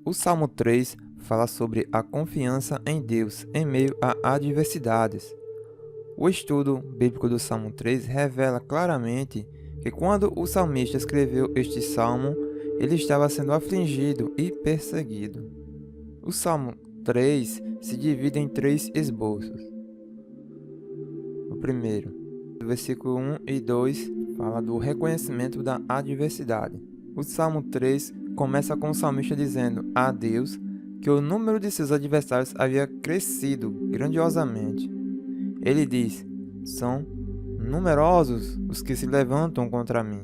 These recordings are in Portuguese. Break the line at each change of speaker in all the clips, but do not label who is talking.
O Salmo 3 fala sobre a confiança em Deus em meio a adversidades. O estudo bíblico do Salmo 3 revela claramente que quando o salmista escreveu este salmo, ele estava sendo afligido e perseguido. O Salmo 3 se divide em 3 esboços. O primeiro, do versículo 1 e 2, fala do reconhecimento da adversidade. O Salmo 3 começa com o salmista dizendo a Deus que o número de seus adversários havia crescido grandiosamente. Ele diz: são numerosos os que se levantam contra mim.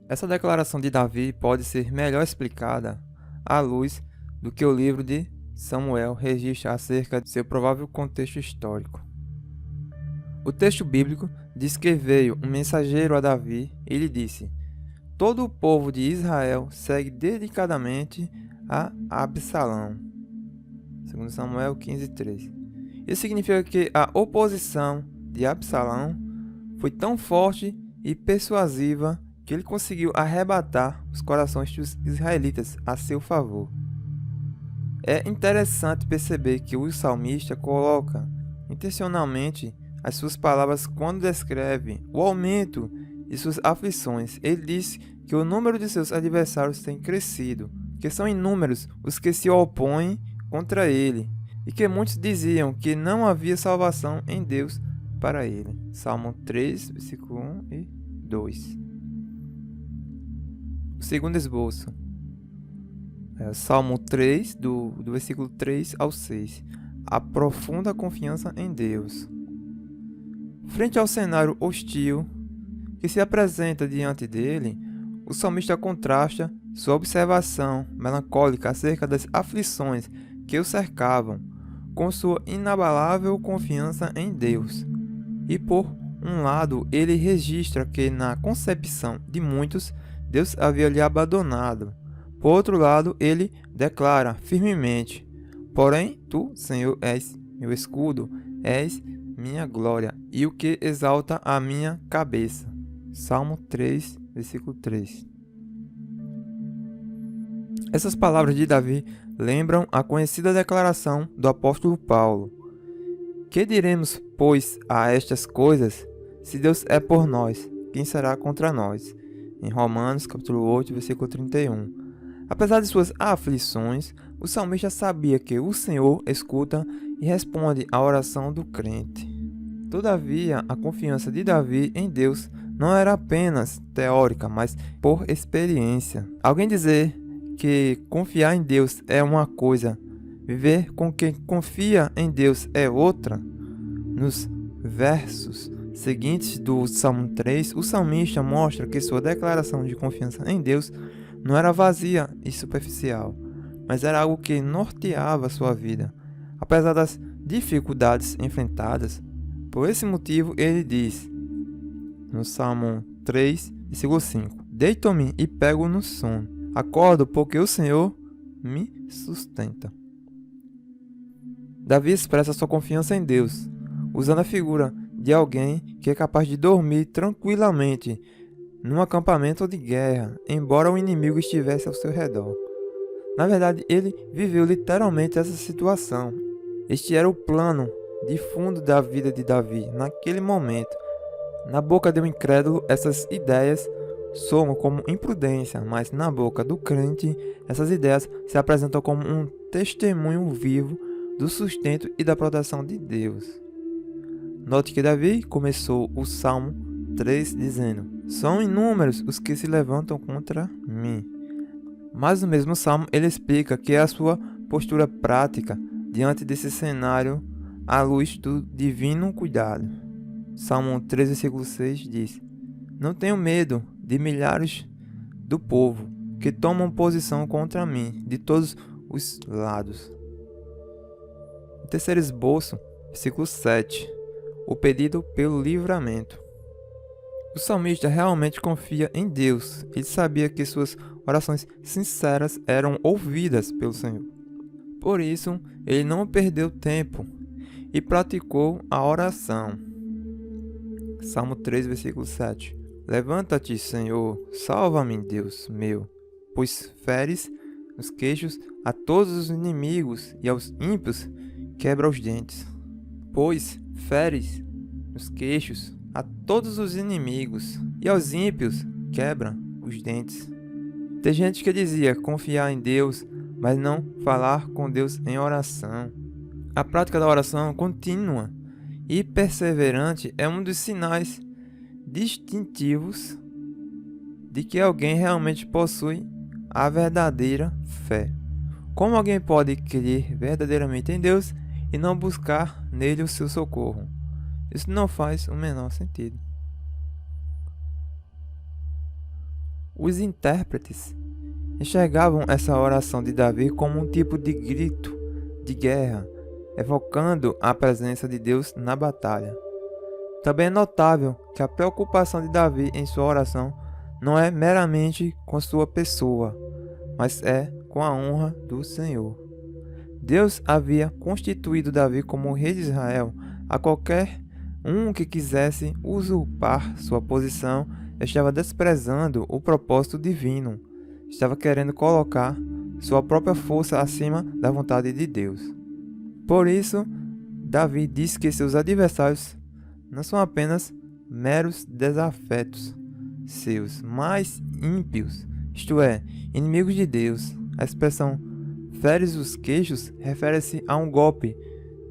Essa declaração de Davi pode ser melhor explicada à luz do que o livro de Samuel registra acerca de seu provável contexto histórico. O texto bíblico diz que veio um mensageiro a Davi e lhe disse: todo o povo de Israel segue dedicadamente a Absalão. 2 Samuel 15:3. Isso significa que a oposição de Absalão foi tão forte e persuasiva que ele conseguiu arrebatar os corações dos israelitas a seu favor. É interessante perceber que o salmista coloca intencionalmente as suas palavras quando descreve o aumento de suas aflições. Ele diz que o número de seus adversários tem crescido, que são inúmeros os que se opõem contra ele, e que muitos diziam que não havia salvação em Deus para ele. Salmo 3, versículo 1 e 2. O segundo esboço é o Salmo 3, do versículo 3 ao 6. A profunda confiança em Deus. Frente ao cenário hostil que se apresenta diante dele, o salmista contrasta sua observação melancólica acerca das aflições que o cercavam com sua inabalável confiança em Deus. E por um lado, ele registra que na concepção de muitos, Deus havia lhe abandonado. Por outro lado, ele declara firmemente: porém, tu, Senhor, és meu escudo, és minha glória e o que exalta a minha cabeça. Salmo 3, versículo 3. Essas palavras de Davi lembram a conhecida declaração do apóstolo Paulo: que diremos, pois, a estas coisas? Se Deus é por nós, quem será contra nós? Em Romanos, capítulo 8, versículo 31. Apesar de suas aflições, o salmista sabia que o Senhor escuta e responde à oração do crente. Todavia, a confiança de Davi em Deus não era apenas teórica, mas por experiência. Alguém dizer que confiar em Deus é uma coisa, viver com quem confia em Deus é outra. Nos versos seguintes do Salmo 3, o salmista mostra que sua declaração de confiança em Deus não era vazia e superficial, mas era algo que norteava sua vida, apesar das dificuldades enfrentadas. Por esse motivo, ele diz, no Salmo 3, versículo 5: deito-me e pego no sono, acordo porque o Senhor me sustenta. Davi expressa sua confiança em Deus, usando a figura de alguém que é capaz de dormir tranquilamente num acampamento de guerra, embora o inimigo estivesse ao seu redor. Na verdade, ele viveu literalmente essa situação. Este era o plano de fundo da vida de Davi naquele momento. Na boca de um incrédulo, essas ideias soam como imprudência, mas na boca do crente, essas ideias se apresentam como um testemunho vivo do sustento e da proteção de Deus. Note que Davi começou o Salmo 3 dizendo: são inúmeros os que se levantam contra mim. Mas no mesmo salmo ele explica que a sua postura prática diante desse cenário à luz do divino cuidado. Salmo 3, versículo 6 diz: não tenho medo de milhares do povo que tomam posição contra mim de todos os lados. O terceiro esboço, versículo 7, o pedido pelo livramento. O salmista realmente confia em Deus. Ele sabia que suas orações sinceras eram ouvidas pelo Senhor. Por isso, ele não perdeu tempo e praticou a oração. Salmo 3, versículo 7. Levanta-te, Senhor, salva-me, Deus meu, pois feres nos queixos a todos os inimigos e aos ímpios quebra os dentes. Pois feres nos queixos a todos os inimigos e aos ímpios quebra os dentes. Tem gente que dizia confiar em Deus, mas não falar com Deus em oração. A prática da oração contínua e perseverante é um dos sinais distintivos de que alguém realmente possui a verdadeira fé. Como alguém pode crer verdadeiramente em Deus e não buscar nele o seu socorro? Isso não faz o menor sentido. Os intérpretes enxergavam essa oração de Davi como um tipo de grito de guerra, evocando a presença de Deus na batalha. Também é notável que a preocupação de Davi em sua oração não é meramente com sua pessoa, mas é com a honra do Senhor. Deus havia constituído Davi como rei de Israel. A qualquer um que quisesse usurpar sua posição estava desprezando o propósito divino, estava querendo colocar sua própria força acima da vontade de Deus. Por isso, Davi diz que seus adversários não são apenas meros desafetos seus, mas ímpios, isto é, inimigos de Deus. A expressão feres os queixos refere-se a um golpe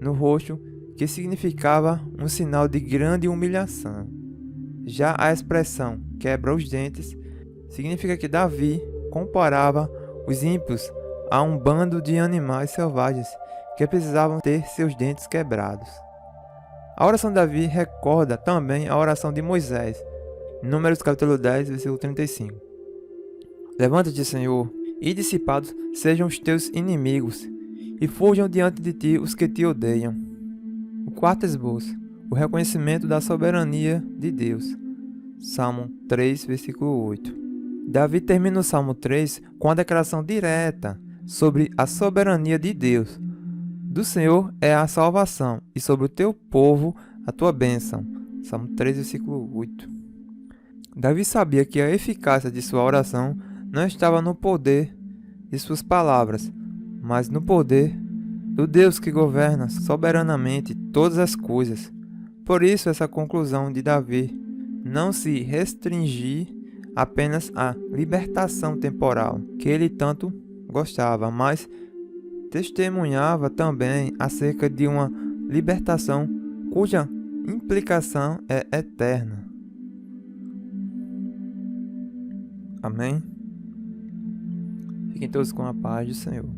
no rosto que significava um sinal de grande humilhação. Já a expressão quebra os dentes significa que Davi comparava os ímpios a um bando de animais selvagens que precisavam ter seus dentes quebrados. A oração de Davi recorda também a oração de Moisés, em Números capítulo 10, versículo 35. Levanta-te, Senhor, e dissipados sejam os teus inimigos, e fujam diante de ti os que te odeiam. O quarto esboço, o reconhecimento da soberania de Deus. Salmo 3, versículo 8. Davi termina o Salmo 3 com a declaração direta sobre a soberania de Deus. Do Senhor é a salvação, e sobre o teu povo a tua bênção. Salmo 3, versículo 8. Davi sabia que a eficácia de sua oração não estava no poder de suas palavras, mas no poder do Deus que governa soberanamente todas as coisas. Por isso, essa conclusão de Davi não se restringir apenas à libertação temporal, que ele tanto gostava, mas testemunhava também acerca de uma libertação cuja implicação é eterna. Amém? Fiquem todos com a paz do Senhor.